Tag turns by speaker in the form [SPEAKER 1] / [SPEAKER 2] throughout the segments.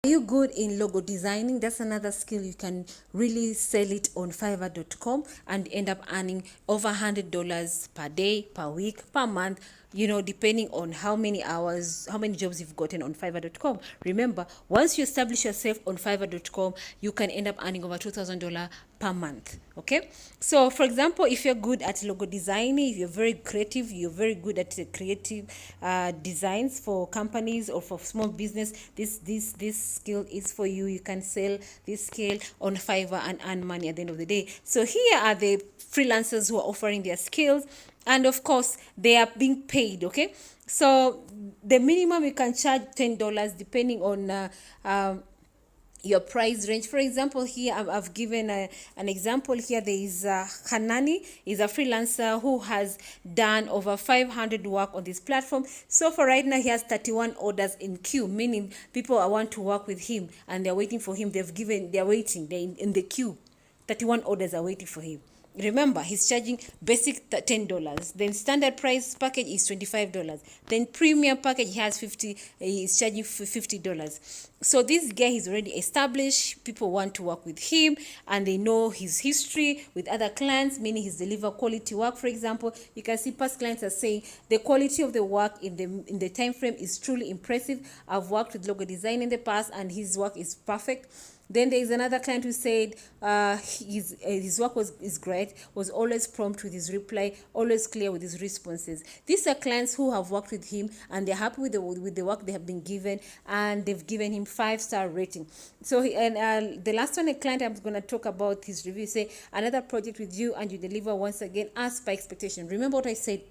[SPEAKER 1] Are you good in logo designing? That's another skill. You can really sell it on Fiverr.com and end up earning over $100 per day, per week, per month, depending on how many hours, how many jobs you've gotten on Fiverr.com. Remember, once you establish yourself on Fiverr.com, you can end up earning over $2,000 per month. Okay, so for example, if you're good at logo designing, if you're very creative, you're very good at creative designs for companies or for small business, this skill is for you. You can sell this skill on Fiverr and earn money at the end of the day. So here are the freelancers who are offering their skills, and of course they are being paid. Okay, so the minimum you can charge $10 depending on your price range. For example, here I've given an example here. There is Hanani is a freelancer who has done over 500 work on this platform. So for right now, he has 31 orders in queue, meaning people want to work with him and they're waiting for him. They're waiting, they're in the queue. 31 orders are waiting for him. Remember, he's charging basic $10. Then standard price package is $25. Then premium package he has he's charging $50. So this guy is already established. People want to work with him and they know his history with other clients, meaning he's delivered quality work. For example, you can see past clients are saying the quality of the work in the time frame is truly impressive. I've worked with logo design in the past and his work is perfect. Then there is another client who said his work is great, was always prompt with his reply, always clear with his responses. These are clients who have worked with him and they're happy with the work they have been given, and they've given him 5-star rating. So the last one, a client I'm going to talk about his review, say another project with you and you deliver once again as per expectation. Remember what I said.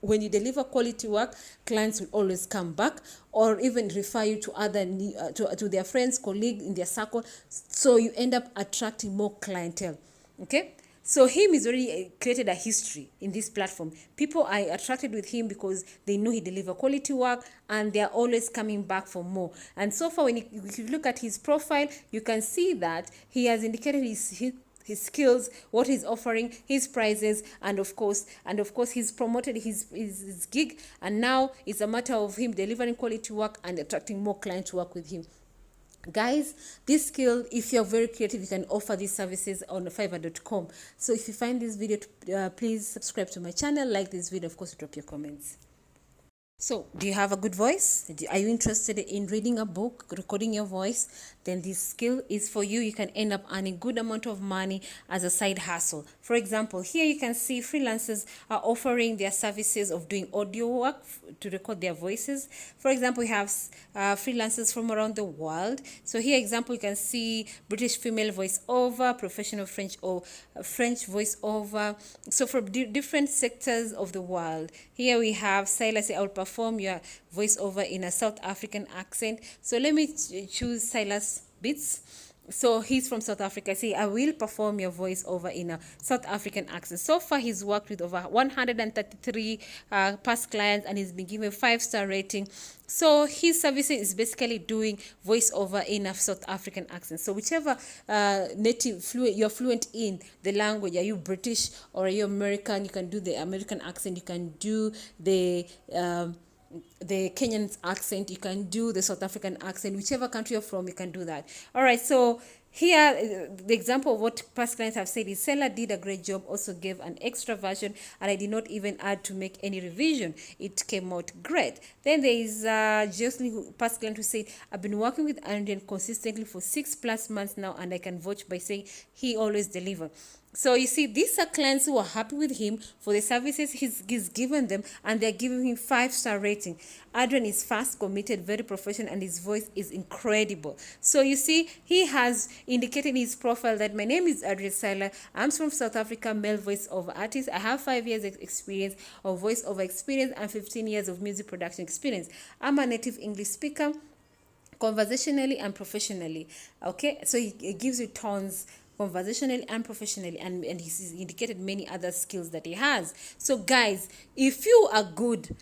[SPEAKER 1] When you deliver quality work, clients will always come back or even refer you to other to their friends, colleagues in their circle. So you end up attracting more clientele. Okay, so him is already created a history in this platform. People are attracted with him because they know he delivers quality work and they are always coming back for more. And so far, if you look at his profile, you can see that he has indicated his skills, what he's offering, his prices, and of course he's promoted his gig, and now it's a matter of him delivering quality work and attracting more clients to work with him. Guys, this skill, if you're very creative, you can offer these services on Fiverr.com. So if you find this video, please subscribe to my channel, like this video, of course, drop your comments. So, do you have a good voice? Are you interested in reading a book, recording your voice? Then this skill is for you. You can end up earning good amount of money as a side hustle. For example, here you can see freelancers are offering their services of doing audio work to record their voices. For example, we have freelancers from around the world. So here, example, you can see British female voiceover, professional French or French voiceover. So for different sectors of the world. Here we have Silas. I will perform your voiceover in a South African accent. So let me choose Silas Bits. So he's from South Africa. Say, I will perform your voiceover in a South African accent. So far, he's worked with over 133 past clients and he's been given 5-star rating. So his services is basically doing voiceover in a South African accent. So whichever you're fluent in the language, are you British or are you American, you can do the American accent, you can do the Kenyan accent, you can do the South African accent, whichever country you're from, you can do that. All right, so here the example of what past clients have said is seller did a great job, also gave an extra version, and I did not even add to make any revision. It came out great. Then there is Jocelyn, past client, who said, I've been working with Andrian consistently for 6+ months now, and I can vouch by saying he always delivers. So you see, these are clients who are happy with him for the services he's given them, and they're giving him 5-star rating. Adrian is fast, committed, very professional, and his voice is incredible. So you see, he has indicated in his profile that my name is Adrian Seiler. I'm from South Africa, male voiceover artist. I have 5 years experience of voiceover experience and 15 years of music production experience. I'm a native English speaker, conversationally and professionally. Okay, so he gives you tons conversationally and professionally, and he's indicated many other skills that he has. So guys, if you are good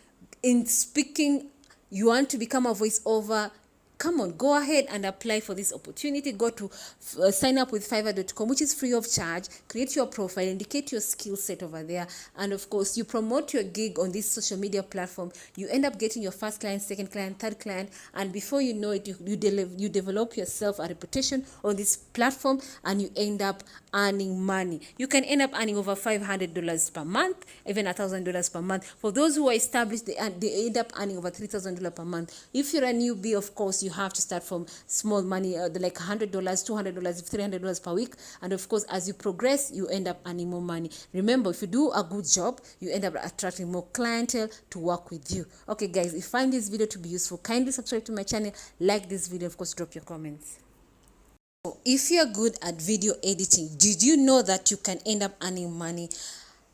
[SPEAKER 1] in speaking, you want to become a voiceover Come on, go ahead and apply for this opportunity. Go to sign up with Fiverr.com, which is free of charge. Create your profile, indicate your skill set over there, and of course, you promote your gig on this social media platform. You end up getting your first client, second client, third client, and before you know it, you develop yourself a reputation on this platform, and you end up earning money. You can end up earning over $500 per month, even $1,000 per month. For those who are established, they end up earning over $3,000 per month. If you're a newbie, of course, you have to start from small money, like $100, $200, $300 per week. And of course, as you progress, you end up earning more money. Remember, if you do a good job, you end up attracting more clientele to work with you. Okay, guys, if you find this video to be useful, kindly subscribe to my channel, like this video, of course, drop your comments. If you're good at video editing, did you know that you can end up earning money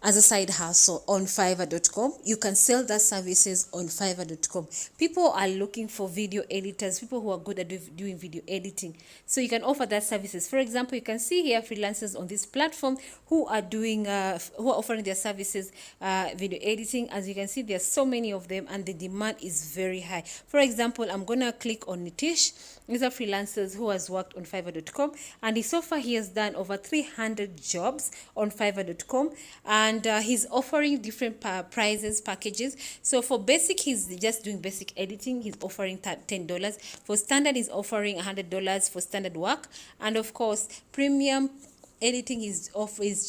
[SPEAKER 1] as a side hustle on Fiverr.com? You can sell that services on Fiverr.com. People are looking for video editors, people who are good at doing video editing. So you can offer that services. For example, you can see here freelancers on this platform who are doing, who are offering their services, video editing. As you can see, there's so many of them, and the demand is very high. For example, I'm gonna click on Nitish. These are freelancers who has worked on Fiverr.com, and so far he has done over 300 jobs on Fiverr.com, and he's offering different prices, packages. So for basic, he's just doing basic editing, he's offering $10. For standard, he's offering $100 for standard work, and of course premium editing is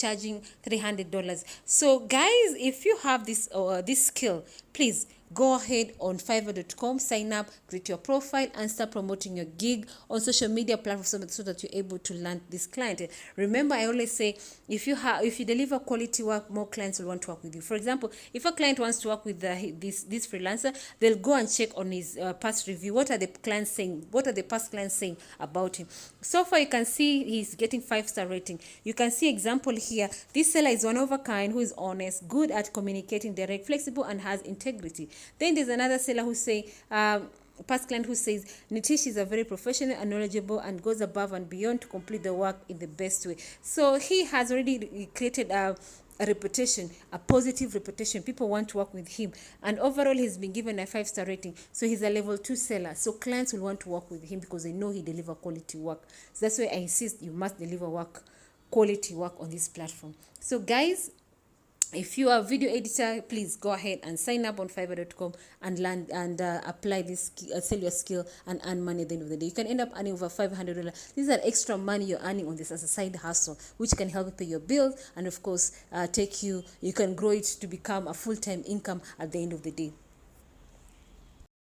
[SPEAKER 1] charging $300. So guys, if you have this this skill, please go ahead on Fiverr.com, sign up, create your profile, and start promoting your gig on social media platforms so that you're able to land this client. Remember, I always say, if you deliver quality work, more clients will want to work with you. For example, if a client wants to work with this freelancer, they'll go and check on his past review. What are the clients saying? What are the past clients saying about him? So far, you can see he's getting 5-star rating. You can see example here. This seller is one of a kind, who is honest, good at communicating, direct, flexible, and has integrity. Then there's another seller who say, past client who says, Nitish is a very professional and knowledgeable and goes above and beyond to complete the work in the best way. So he has already created a reputation, a positive reputation. People want to work with him, and overall he's been given a 5-star rating. So he's a level 2 seller, so clients will want to work with him because they know he delivers quality work. So that's why I insist you must deliver quality work on this platform. So guys, if you are a video editor, please go ahead and sign up on Fiverr.com and land and apply this, sell your skill and earn money at the end of the day. You can end up earning over $500. This is an extra money you're earning on this as a side hustle, which can help you pay your bills, and of course, you can grow it to become a full-time income at the end of the day.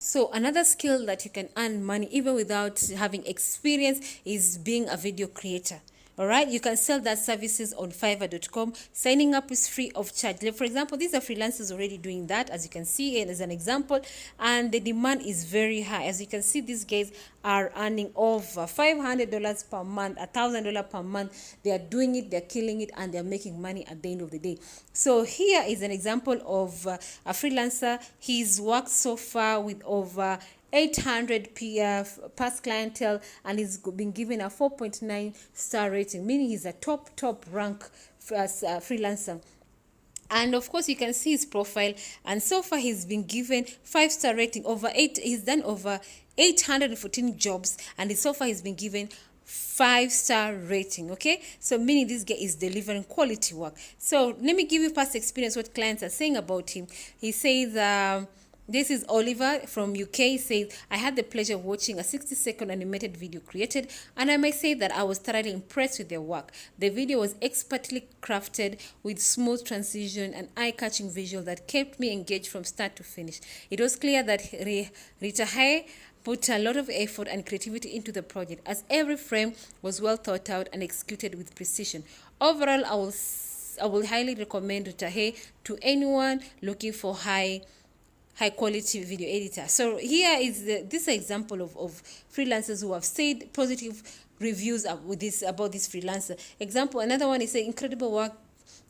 [SPEAKER 1] So another skill that you can earn money even without having experience is being a video creator. All right, you can sell that services on Fiverr.com. Signing up is free of charge. For example, these are freelancers already doing that, as you can see, and as an example, and the demand is very high. As you can see, these guys are earning over $500 per month, $1,000 per month. They are doing it, they're killing it, and they're making money at the end of the day. So here is an example of a freelancer. He's worked so far with over 800 past clientele, and he's been given a 4.9-star rating, meaning he's a top rank freelancer. And of course, you can see his profile, and so far he's been given 5-star rating. He's done over 814 jobs, and so far he's been given 5-star rating. Okay, so meaning this guy is delivering quality work. So let me give you past experience, what clients are saying about him. He says, this is Oliver from UK. He says, I had the pleasure of watching a 60-second animated video created, and I may say that I was thoroughly impressed with their work. The video was expertly crafted with smooth transition and eye-catching visual that kept me engaged from start to finish. It was clear that Rita put a lot of effort and creativity into the project, as every frame was well thought out and executed with precision. Overall, I will highly recommend Rita to anyone looking for high quality video editor. So here is this example of freelancers who have said positive reviews about this freelancer. Example, another one is saying, incredible work,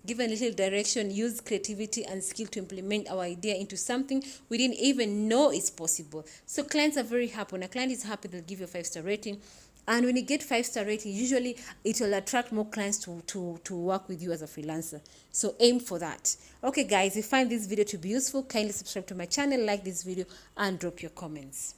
[SPEAKER 1] given little direction, use creativity and skill to implement our idea into something we didn't even know is possible. So clients are very happy. When a client is happy, they'll give you a 5-star rating. And when you get 5-star rating, usually it will attract more clients to work with you as a freelancer. So aim for that. Okay, guys, if you find this video to be useful, kindly subscribe to my channel, like this video, and drop your comments.